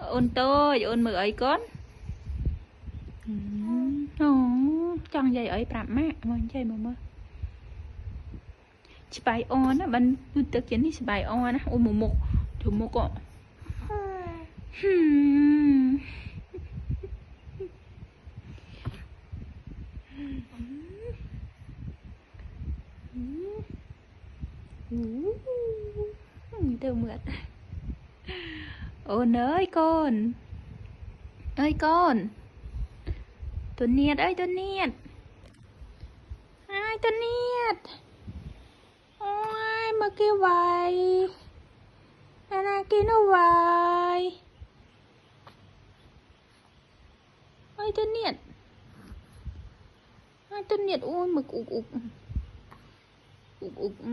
ôn tôi ôn mực ấy con chẳng dây ấy bạp mẹ mà dây mà chị bài on á bạn tôi tự kiến đi chị bài on á ôm một thử một cọ từ mượt ôn ơi con Tuấn Niệt ơi Tuấn Niệt ai Tuấn Niệt ôi mà kêu vậy Anna kêu nó vậy ôi Tuấn Niệt ai Tuấn Niệt ôi mực ục ục ục ục ục